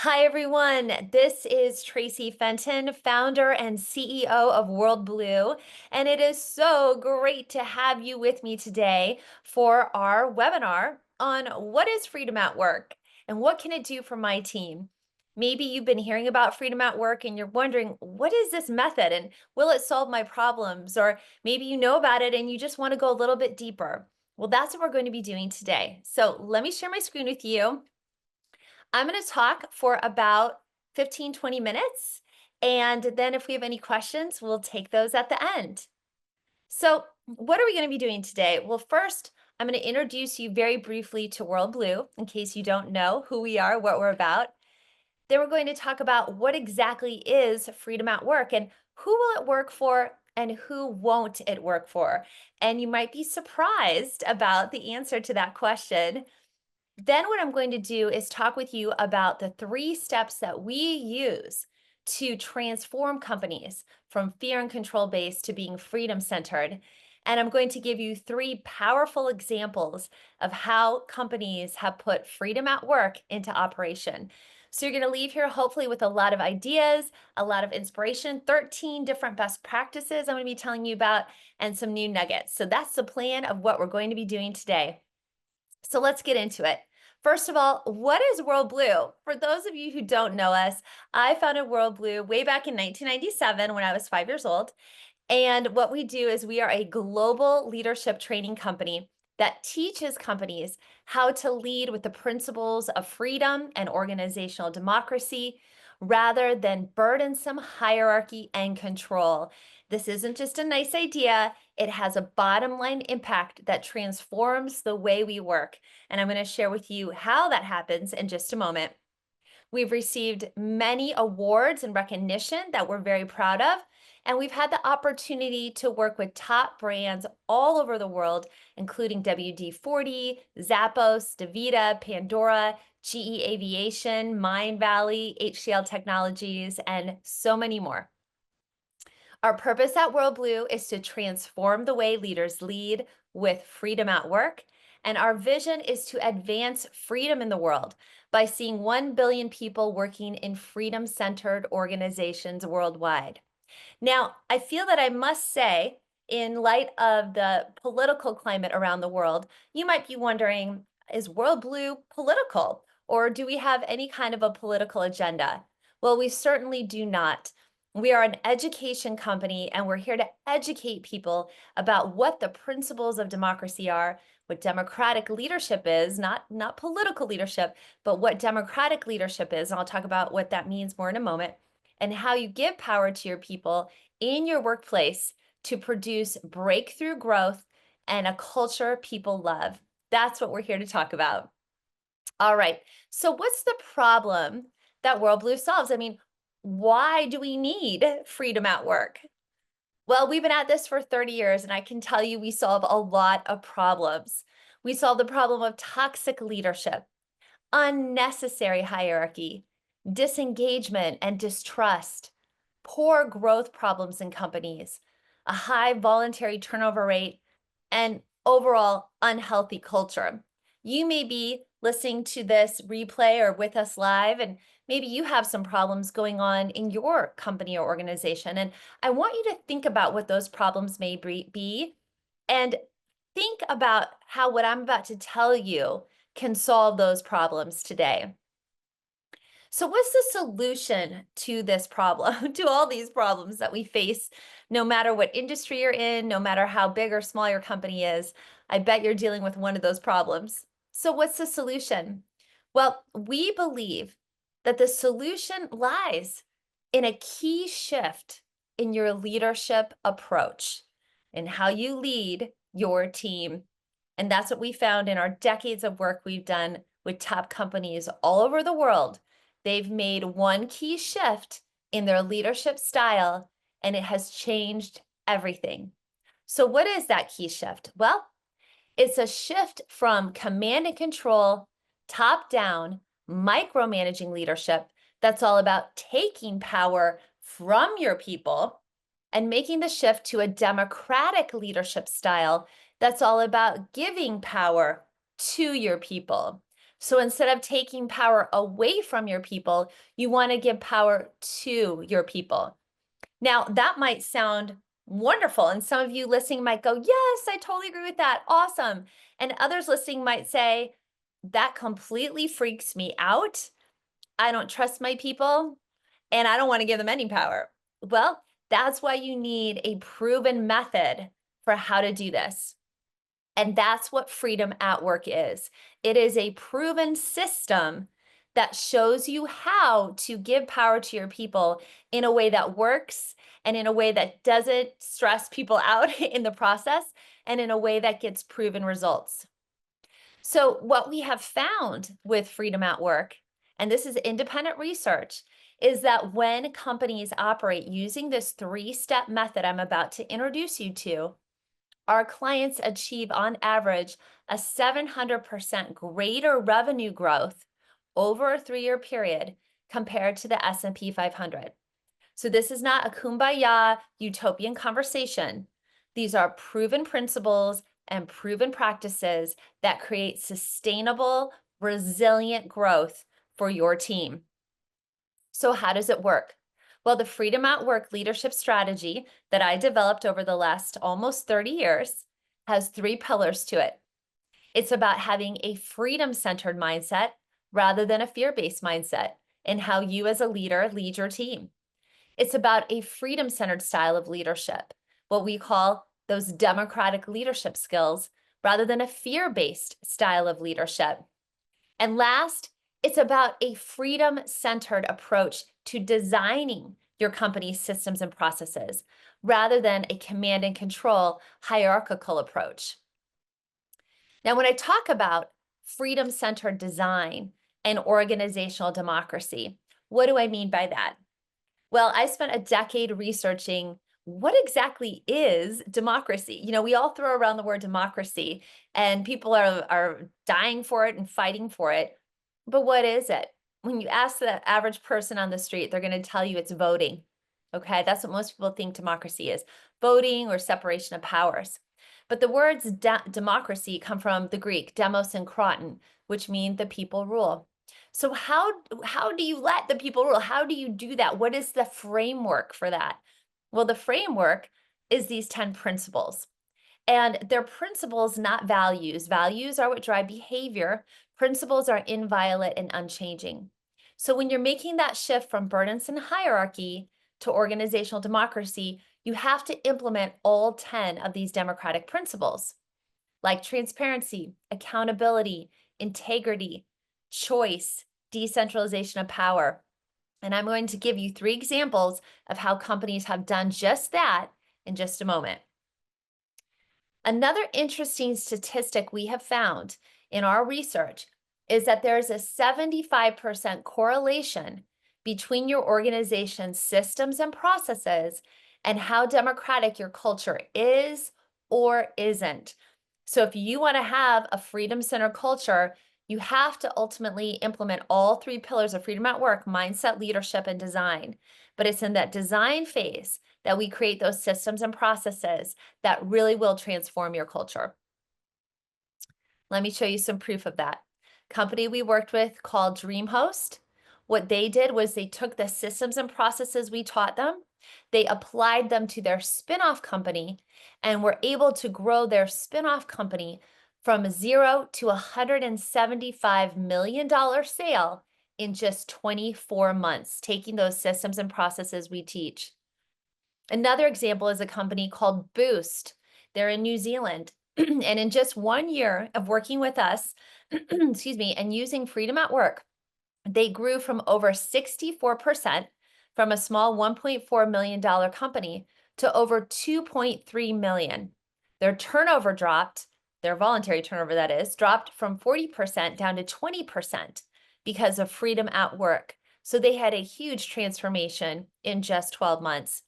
Hi, everyone. This is Traci Fenton, founder and CEO of WorldBlu, and it is so great to have you with me today for our webinar on what is freedom at work and what can it do for my team. Maybe you've been hearing about freedom at work and you're wondering, what is this method and will it solve my problems? Or maybe you know about it and you just want to go a little bit deeper. Well, that's what we're going to be doing today. So let me share my screen with you. I'm going to talk for about 15, 20 minutes. And then if we have any questions, we'll take those at the end. So what are we going to be doing today? Well, first, I'm going to introduce you very briefly to WorldBlu in case you don't know who we are, what we're about. Then we're going to talk about what exactly is freedom at work and who will it work for and who won't it work for. And you might be surprised about the answer to that question. Then what I'm going to do is talk with you about the 3 steps that we use to transform companies from fear and control based to being freedom centered. And I'm going to give you 3 powerful examples of how companies have put freedom at work into operation. So you're going to leave here hopefully with a lot of ideas, a lot of inspiration, 13 different best practices I'm going to be telling you about, and some new nuggets. So that's the plan of what we're going to be doing today. So let's get into it. First of all, what is WorldBlu? For those of you who don't know us, I founded WorldBlu way back in 1997 when I was 5 years old. And what we do is we are a global leadership training company that teaches companies how to lead with the principles of freedom and organizational democracy rather than burdensome hierarchy and control. This isn't just a nice idea, it has a bottom line impact that transforms the way we work. And I'm going to share with you how that happens in just a moment. We've received many awards and recognition that we're very proud of. And we've had the opportunity to work with top brands all over the world, including WD-40, Zappos, DaVita, Pandora, GE Aviation, Mindvalley, HCL Technologies, and so many more. Our purpose at WorldBlu is to transform the way leaders lead with freedom at work. And our vision is to advance freedom in the world by seeing 1 billion people working in freedom-centered organizations worldwide. Now, I feel that I must say, in light of the political climate around the world, you might be wondering, is WorldBlu political? Or do we have any kind of a political agenda? Well, we certainly do not. We are an education company, and we're here to educate people about what the principles of democracy are, what democratic leadership is, not political leadership, but what democratic leadership is. And I'll talk about what that means more in a moment, and how you give power to your people in your workplace to produce breakthrough growth and a culture people love. That's what we're here to talk about. All right, so what's the problem that WorldBlu solves? I mean, why do we need freedom at work? Well, we've been at this for 30 years, and I can tell you we solve a lot of problems. We solve the problem of toxic leadership, unnecessary hierarchy, disengagement and distrust, poor growth problems in companies, a high voluntary turnover rate, and overall unhealthy culture. You may be listening to this replay or with us live, and maybe you have some problems going on in your company or organization. And I want you to think about what those problems may be and think about how what I'm about to tell you can solve those problems today. So what's the solution to this problem, to all these problems that we face, no matter what industry you're in, no matter how big or small your company is? I bet you're dealing with one of those problems. So what's the solution? Well, we believe that the solution lies in a key shift in your leadership approach and how you lead your team. And that's what we found in our decades of work we've done with top companies all over the world. They've made one key shift in their leadership style, and it has changed everything. So what is that key shift? Well, it's a shift from command and control, top down, micromanaging leadership that's all about taking power from your people and making the shift to a democratic leadership style that's all about giving power to your people. So instead of taking power away from your people, you want to give power to your people. Now, that might sound wonderful. And some of you listening might go, yes, I totally agree with that. Awesome. And others listening might say, that completely freaks me out. I don't trust my people and I don't want to give them any power. Well, that's why you need a proven method for how to do this. And that's what freedom at work is. It is a proven system that shows you how to give power to your people in a way that works and in a way that doesn't stress people out in the process and in a way that gets proven results. So what we have found with freedom at work, and this is independent research, is that when companies operate using this three-step method I'm about to introduce you to, our clients achieve on average a 700% greater revenue growth over a 3-year period compared to the S&P 500. So this is not a kumbaya utopian conversation. These are proven principles and proven practices that create sustainable, resilient growth for your team. So how does it work? Well, the Freedom at Work leadership strategy that I developed over the last almost 30 years has 3 pillars to it. It's about having a freedom-centered mindset rather than a fear-based mindset in how you as a leader lead your team. It's about a freedom-centered style of leadership, what we call those democratic leadership skills, rather than a fear-based style of leadership. And last, it's about a freedom-centered approach to designing your company's systems and processes, rather than a command and control hierarchical approach. Now, when I talk about freedom-centered design and organizational democracy, what do I mean by that? Well, I spent a decade researching what exactly is democracy. You know, we all throw around the word democracy and people are dying for it and fighting for it. But what is it? When you ask the average person on the street, they're going to tell you it's voting. Okay, that's what most people think democracy is, voting or separation of powers. But the words democracy come from the Greek demos and kraton, which mean the people rule. So how do you let the people rule? How do you do that? What is the framework for that? Well, the framework is these 10 principles. And they're principles, not values. Values are what drive behavior. Principles are inviolate and unchanging. So when you're making that shift from burdensome hierarchy to organizational democracy, you have to implement all 10 of these democratic principles, like transparency, accountability, integrity, choice, decentralization of power. And I'm going to give you 3 examples of how companies have done just that in just a moment. Another interesting statistic we have found in our research is that there's a 75% correlation between your organization's systems and processes and how democratic your culture is or isn't. So if you want to have a freedom-centered culture, you have to ultimately implement all 3 pillars of freedom at work: mindset, leadership, and design. But it's in that design phase that we create those systems and processes that really will transform your culture. Let me show you some proof of that. Company we worked with called DreamHost. What they did was they took the systems and processes we taught them, they applied them to their spin-off company, and were able to grow their spin-off company from 0 to $175 million sale in just 24 months, taking those systems and processes we teach. Another example is a company called Boost. They're in New Zealand. And in just 1 year of working with us, excuse me, and using Freedom at Work, they grew from over 64% from a small $1.4 million company to over 2.3 million. Their turnover dropped, their voluntary turnover that is, dropped from 40% down to 20% because of Freedom at Work. So they had a huge transformation in just 12 months.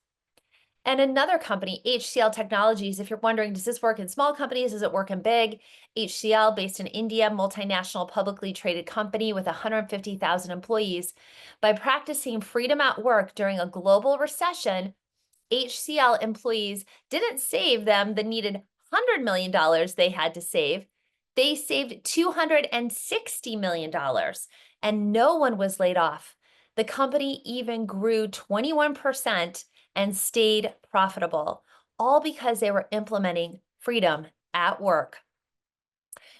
And another company, HCL Technologies, if you're wondering, does this work in small companies? Does it work in big? HCL, based in India, multinational publicly traded company with 150,000 employees. By practicing freedom at work during a global recession, HCL employees didn't save them the needed $100 million they had to save. They saved $260 million and no one was laid off. The company even grew 21% and stayed profitable, all because they were implementing freedom at work.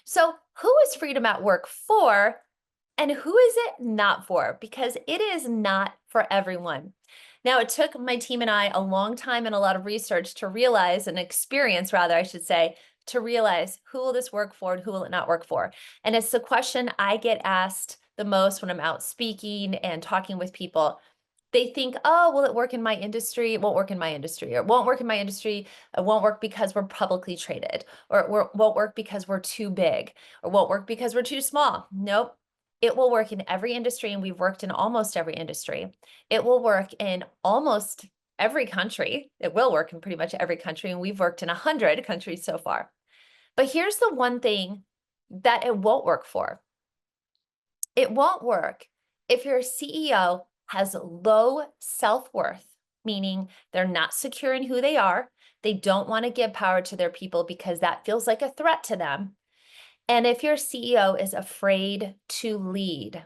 So, who is freedom at work for, and who is it not for? Because it is not for everyone. Now, it took my team and I a long time and a lot of research to realize, and experience rather, I should say, to realize who will this work for and who will it not work for. And it's the question I get asked the most when I'm out speaking and talking with people. They think, oh, will it work in my industry? It won't work in my industry, or it won't work in my industry. It won't work because we're publicly traded, or it won't work because we're too big, or won't work because we're too small. Nope. It will work in every industry, and we've worked in almost every industry. It will work in almost every country. It will work in pretty much every country, and we've worked in 100 countries so far. But here's the one thing that it won't work for. It won't work if your CEO has low self-worth, meaning they're not secure in who they are. They don't want to give power to their people because that feels like a threat to them. And if your CEO is afraid to lead.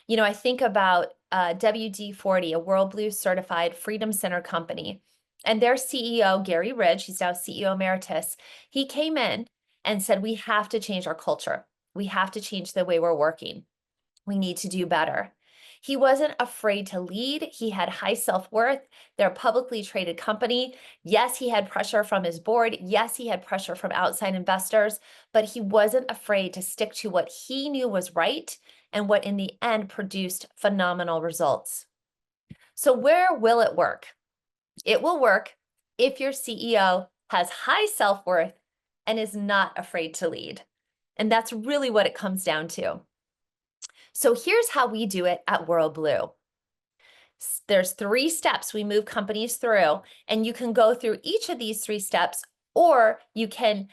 You know, I think about WD-40, a WorldBlu Certified Freedom Center company, and their CEO, Gary Ridge, he's now CEO Emeritus, he came in and said, we have to change our culture. We have to change the way we're working. We need to do better. He wasn't afraid to lead. He had high self-worth. They're a publicly traded company. Yes, he had pressure from his board. Yes, he had pressure from outside investors, but he wasn't afraid to stick to what he knew was right and what in the end produced phenomenal results. So where will it work? It will work if your CEO has high self-worth and is not afraid to lead. And that's really what it comes down to. So here's how we do it at WorldBlu. There's 3 steps we move companies through, and you can go through each of these 3 steps, or you can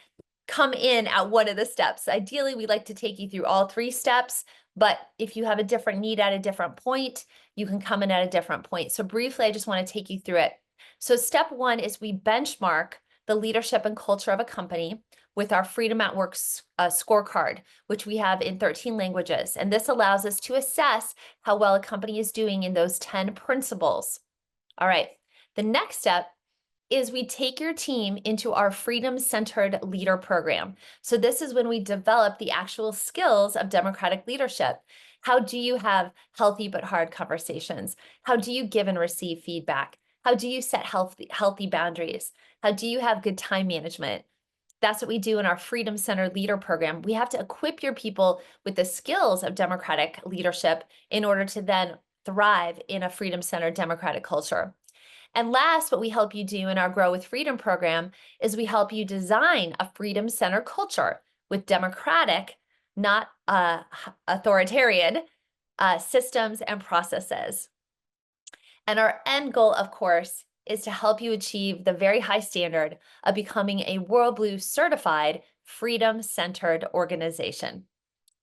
come in at one of the steps. Ideally, we like to take you through all 3 steps, but if you have a different need at a different point, you can come in at a different point. So briefly, I just want to take you through it. So step 1 is we benchmark the leadership and culture of a company with our Freedom at Work scorecard, which we have in 13 languages. And this allows us to assess how well a company is doing in those 10 principles. All right, the next step is we take your team into our freedom-centered leader program. So this is when we develop the actual skills of democratic leadership. How do you have healthy but hard conversations? How do you give and receive feedback? How do you set healthy boundaries? How do you have good time management? That's what we do in our Freedom Center Leader Program. We have to equip your people with the skills of democratic leadership in order to then thrive in a Freedom Center democratic culture. And last, what we help you do in our Grow with Freedom program is we help you design a Freedom Center culture with democratic, not authoritarian, systems and processes. And our end goal, of course, is to help you achieve the very high standard of becoming a WorldBlu certified freedom-centered organization.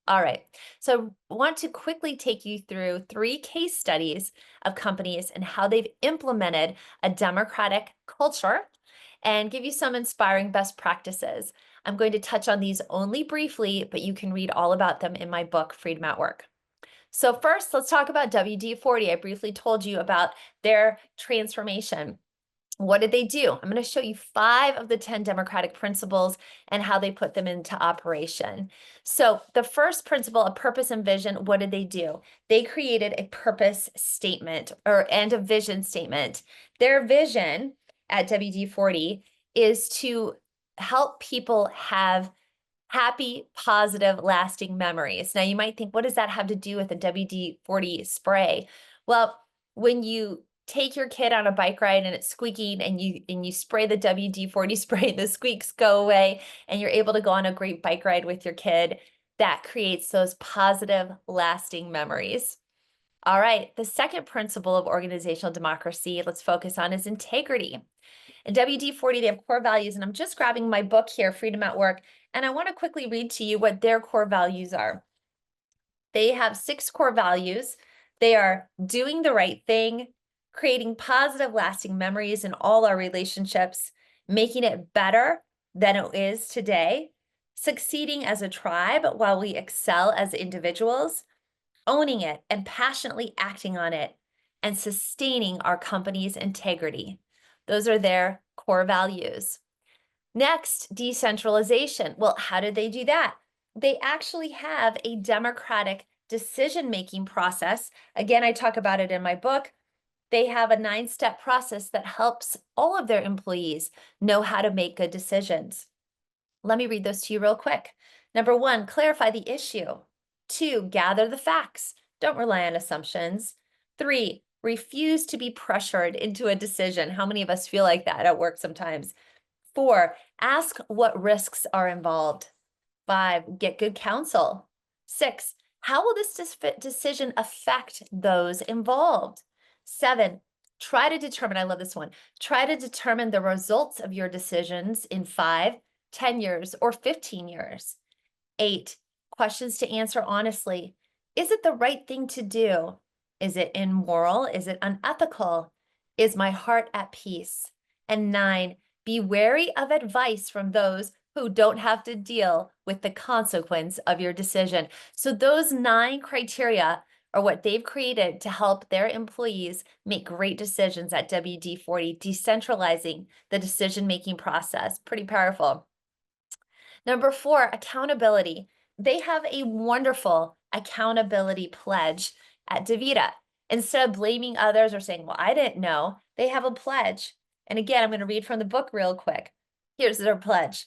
All right, so I want to quickly take you through 3 case studies of companies and how they've implemented a democratic culture and give you some inspiring best practices. I'm going to touch on these only briefly, but you can read all about them in my book, Freedom at Work. So first, let's talk about WD-40. I briefly told you about their transformation. What did they do? I'm going to show you 5 of the 10 democratic principles and how they put them into operation. So the first principle of purpose and vision, what did they do? They created a purpose statement and a vision statement. Their vision at WD-40 is to help people have happy, positive, lasting memories. Now you might think, what does that have to do with the WD-40 spray? Well, when you take your kid on a bike ride and it's squeaking and you spray the WD-40 spray, the squeaks go away and you're able to go on a great bike ride with your kid, that creates those positive, lasting memories. All right, the second principle of organizational democracy let's focus on is integrity. In WD-40, they have core values, and I'm just grabbing my book here, Freedom at Work, and I want to quickly read to you what their core values are. They have 6 core values. They are doing the right thing, creating positive, lasting memories in all our relationships, making it better than it is today, succeeding as a tribe while we excel as individuals, owning it and passionately acting on it, and sustaining our company's integrity. Those are their core values. Next, decentralization. Well, how did they do that? They actually have a democratic decision-making process. Again, I talk about it in my book. They have a 9-step process that helps all of their employees know how to make good decisions. Let me read those to you real quick. Number 1, clarify the issue. 2, gather the facts. Don't rely on assumptions. 3, refuse to be pressured into a decision. How many of us feel like that at work sometimes? 4, ask what risks are involved. 5, get good counsel. 6, how will this decision affect those involved? 7, try to determine, I love this one, try to determine the results of your decisions in 5, 10 years, or 15 years. 8, questions to answer honestly. Is it the right thing to do? Is it immoral? Is it unethical? Is my heart at peace? And 9, be wary of advice from those who don't have to deal with the consequence of your decision. So those 9 criteria are what they've created to help their employees make great decisions at WD-40, decentralizing the decision-making process. Pretty powerful. Number 4, accountability. They have a wonderful accountability pledge at DaVita. Instead of blaming others or saying, well, I didn't know, they have a pledge. And again, I'm going to read from the book real quick. Here's their pledge.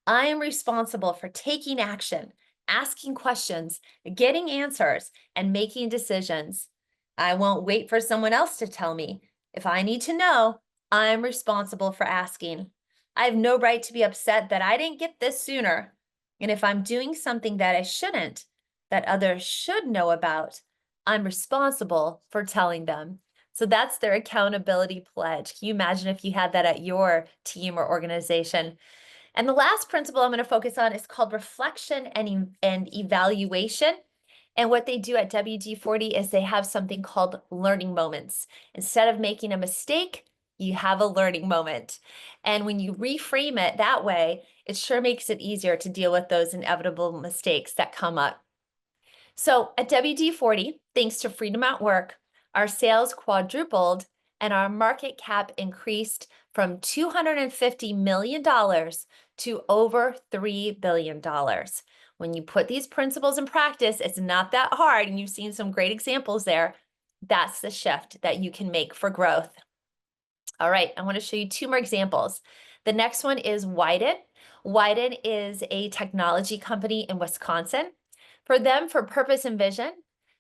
I am responsible for taking action, asking questions, getting answers, and making decisions. I won't wait for someone else to tell me. If I need to know, I'm responsible for asking. I have no right to be upset that I didn't get this sooner. And if I'm doing something that I shouldn't, that others should know about, I'm responsible for telling them. So that's their accountability pledge. Can you imagine if you had that at your team or organization? And the last principle I'm going to focus on is called reflection and evaluation. And what they do at WD-40 is they have something called learning moments. Instead of making a mistake, you have a learning moment. And when you reframe it that way, it sure makes it easier to deal with those inevitable mistakes that come up. So at WD-40, thanks to Freedom at Work, our sales quadrupled and our market cap increased from $250 million to over $3 billion. When you put these principles in practice, it's not that hard, and you've seen some great examples there. That's the shift that you can make for growth. All right, I want to show you 2 more examples. The next one is Wyden. Wyden is a technology company in Wisconsin. For them, for purpose and vision,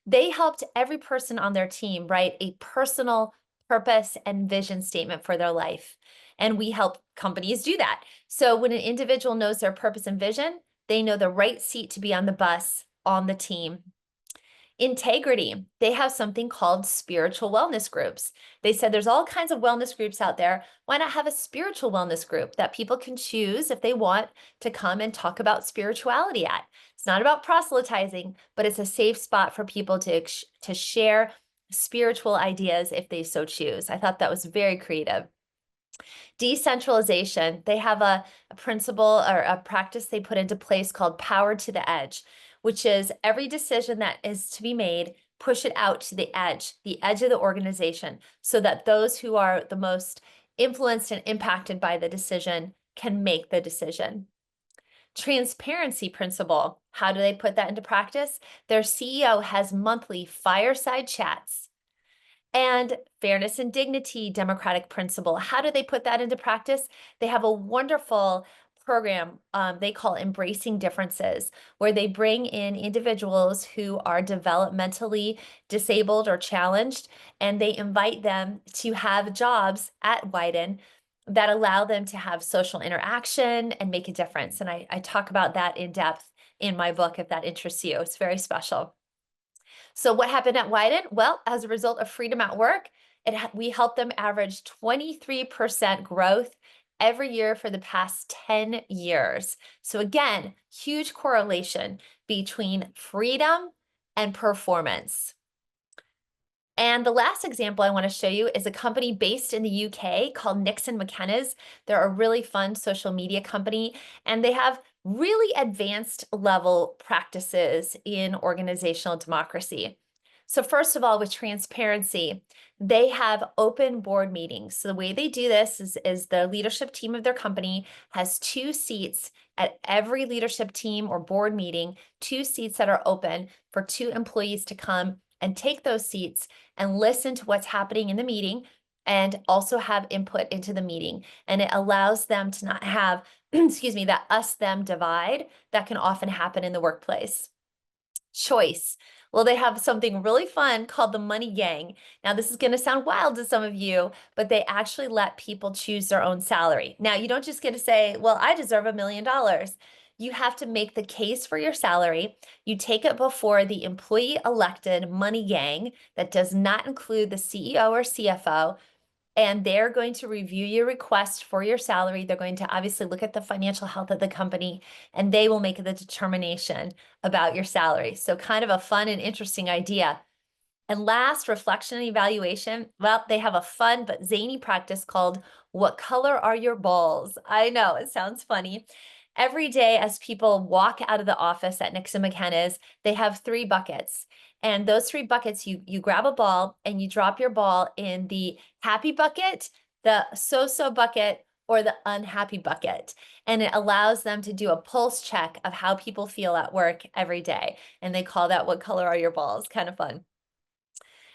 they helped every person on their team write a personal purpose and vision statement for their life. And we help companies do that. So when an individual knows their purpose and vision, they know the right seat to be on the bus on the team. Integrity, they have something called spiritual wellness groups. They said there's all kinds of wellness groups out there. Why not have a spiritual wellness group that people can choose if they want to come and talk about spirituality at? It's not about proselytizing, but it's a safe spot for people to share spiritual ideas if they so choose. I thought that was very creative. Decentralization, they have a principle or a practice they put into place called power to the edge, which is every decision that is to be made, push it out to the edge of the organization, so that those who are the most influenced and impacted by the decision can make the decision. Transparency principle, how do they put that into practice? Their CEO has monthly fireside chats. And fairness and dignity, democratic principle. How do they put that into practice? They have a wonderful program they call Embracing Differences, where they bring in individuals who are developmentally disabled or challenged, and they invite them to have jobs at Wyden that allow them to have social interaction and make a difference. And I talk about that in depth in my book if that interests you. It's very special. So what happened at Wyden? Well, as a result of Freedom at Work, we helped them average 23% growth every year for the past 10 years. So again, huge correlation between freedom and performance. And the last example I want to show you is a company based in the UK called Nixon McKenna's. They're a really fun social media company, and they have really advanced level practices in organizational democracy. So first of all, with transparency, they have open board meetings. So the way they do this is the leadership team of their company has 2 seats at every leadership team or board meeting, 2 seats that are open for 2 employees to come and take those seats and listen to what's happening in the meeting and also have input into the meeting. And it allows them to not have, excuse me, that us-them divide that can often happen in the workplace. Choice. Well, they have something really fun called the Money Gang. Now, this is going to sound wild to some of you, but they actually let people choose their own salary. Now, you don't just get to say, well, I deserve $1 million. You have to make the case for your salary. You take it before the employee elected Money Gang that does not include the CEO or CFO, and they're going to review your request for your salary. They're going to obviously look at the financial health of the company, and they will make the determination about your salary. So kind of a fun and interesting idea. And last, reflection and evaluation. Well, they have a fun but zany practice called What Color Are Your Balls? I know, it sounds funny. Every day as people walk out of the office at Nixon McKenna's, they have 3 buckets. And those 3 buckets, you grab a ball and you drop your ball in the happy bucket, the so-so bucket, or the unhappy bucket. And it allows them to do a pulse check of how people feel at work every day. And they call that What Color Are Your Balls? Kind of fun.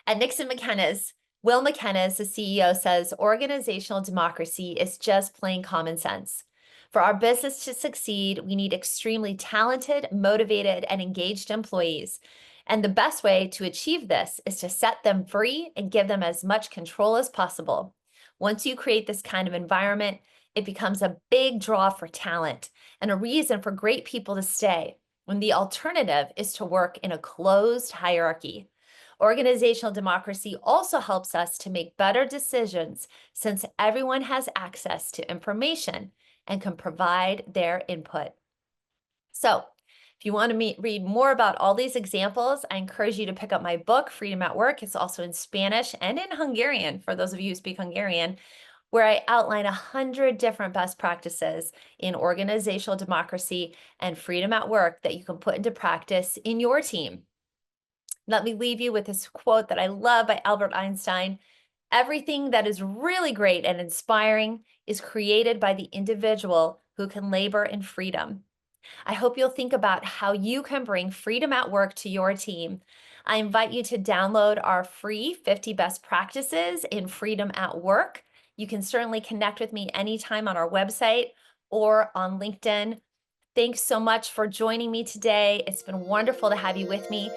At Nixon McKenna's, Will McKenna's, the CEO, says organizational democracy is just plain common sense. For our business to succeed, we need extremely talented, motivated, and engaged employees. And the best way to achieve this is to set them free and give them as much control as possible. Once you create this kind of environment, it becomes a big draw for talent and a reason for great people to stay, when the alternative is to work in a closed hierarchy. Organizational democracy also helps us to make better decisions since everyone has access to information and can provide their input. So, if you want to read more about all these examples, I encourage you to pick up my book, Freedom at Work. It's also in Spanish and in Hungarian, for those of you who speak Hungarian, where I outline 100 different best practices in organizational democracy and freedom at work that you can put into practice in your team. Let me leave you with this quote that I love by Albert Einstein. Everything that is really great and inspiring is created by the individual who can labor in freedom. I hope you'll think about how you can bring freedom at work to your team. I invite you to download our free 50 best practices in freedom at work. You can certainly connect with me anytime on our website or on LinkedIn. Thanks so much for joining me today. It's been wonderful to have you with me.